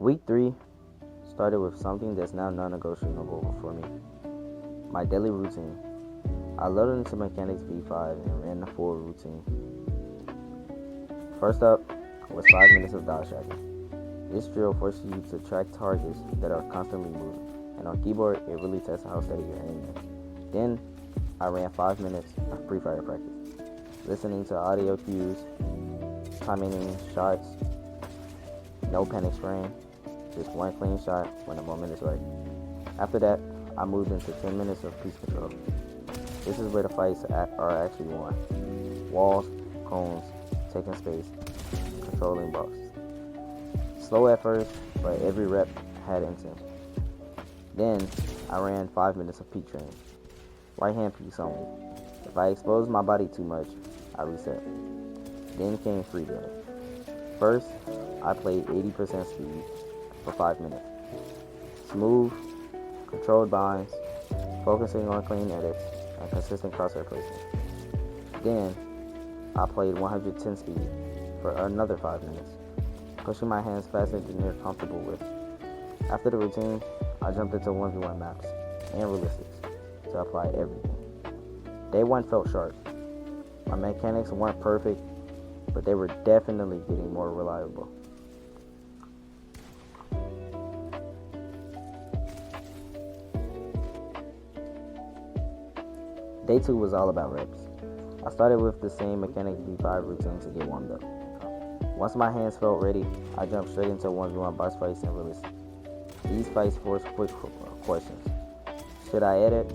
Week 3 started with something that's now non-negotiable for me. My daily routine. I loaded into Mechanics V5 and ran the full routine. First up was 5 minutes of dodge tracking. This drill forces you to track targets that are constantly moving, and on keyboard it really tests how steady your aim is. Then I ran 5 minutes of pre-fire practice, listening to audio cues, timing shots, no panic spraying, just one clean shot when the moment is right. After that, I moved into 10 minutes of piece control. This is where the fights are actually won. Walls, cones, taking space, controlling boxes. Slow at first, but every rep had intent. Then, I ran 5 minutes of peak training. Right hand peaks only. If I exposed my body too much, I reset. Then came free building. First, I played 80% speed for 5 minutes. Smooth, controlled binds, focusing on clean edits, and consistent crosshair placement. Then, I played 110 speed for another 5 minutes, pushing my hands faster than they're comfortable with. After the routine, I jumped into 1v1 maps and realistics to apply everything. Day 1 felt sharp. My mechanics weren't perfect, but they were definitely getting more reliable. Day 2 was all about reps. I started with the same Mechanics V5 routine to get warmed up. Once my hands felt ready, I jumped straight into 1v1 boss fights and realistics. These fights forced quick questions. Should I edit?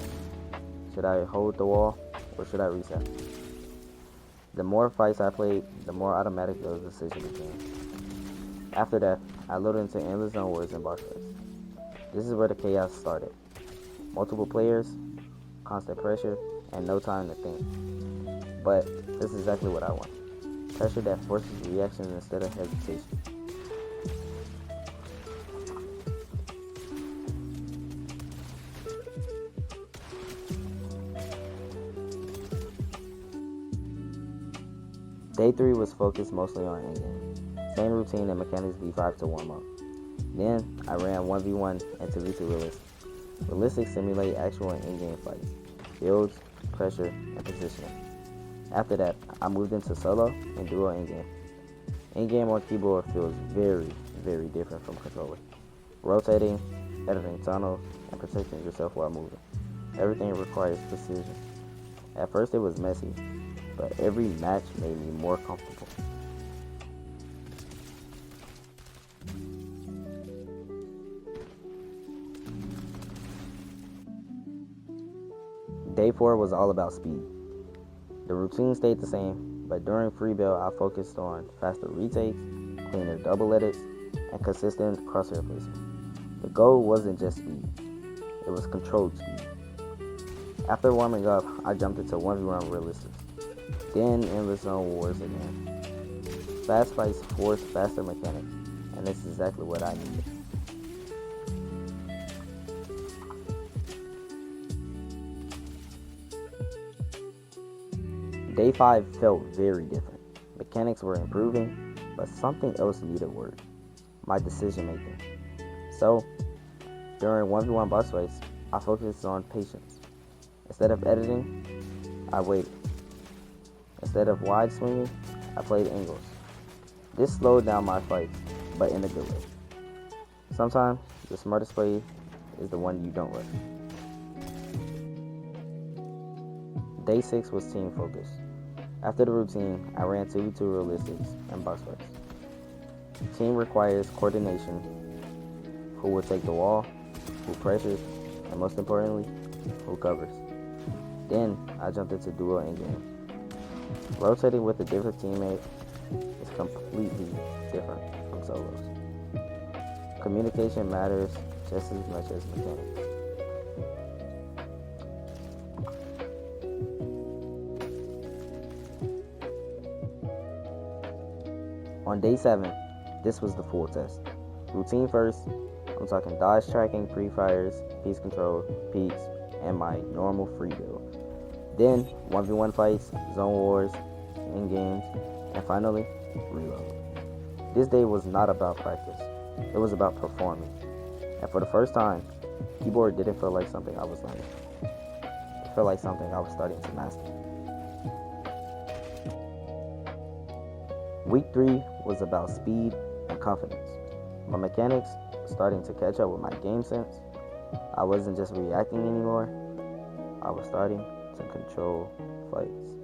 Should I hold the wall? Or should I reset? The more fights I played, the more automatic those decisions became. After that, I loaded into endless zone wars and boss fights. This is where the chaos started. Multiple players, constant pressure, and no time to think. But this is exactly what I want. Pressure that forces reaction instead of hesitation. Day 3 was focused mostly on endgame. Same routine and Mechanics V5 to warm up. Then I ran 1v1 into V2 Realistics. Realistics simulate actual endgame fights, builds, pressure, and positioning. After that, I moved into solo and duo endgame. Endgame on keyboard feels very, very different from controller. Rotating, editing tunnels, and protecting yourself while moving. Everything requires precision. At first it was messy, but every match made me more comfortable. Day 4 was all about speed. The routine stayed the same, but during free build I focused on faster retakes, cleaner double edits, and consistent crosshair placement. The goal wasn't just speed, it was controlled speed. After warming up, I jumped into 1v1 realistics. Then endless zone wars again. Fast fights force faster mechanics, and this is exactly what I needed. Day 5 felt very different. Mechanics were improving, but something else needed work. My decision making. So, during 1v1 boss fights, I focused on patience. Instead of editing, I waited. Instead of wide swinging, I played angles. This slowed down my fights, but in a good way. Sometimes, the smartest play is the one you don't rush. Day 6 was team focus. After the routine, I ran 2v2 realistics and box fights. Team requires coordination. Who will take the wall, who pressures, and most importantly, who covers. Then, I jumped into duo endgame. Rotating with a different teammate is completely different from solos. Communication matters just as much as mechanics. On day 7, this was the full test. Routine first, I'm talking dodge tracking, pre-fires, piece control, peaks, and my normal free build. Then 1v1 fights, zone wars, end games, and finally, reload. This day was not about practice. It was about performing. And for the first time, keyboard didn't feel like something I was learning. It felt like something I was starting to master. Week 3 was about speed and confidence. My mechanics starting to catch up with my game sense. I wasn't just reacting anymore. I was starting to control fights.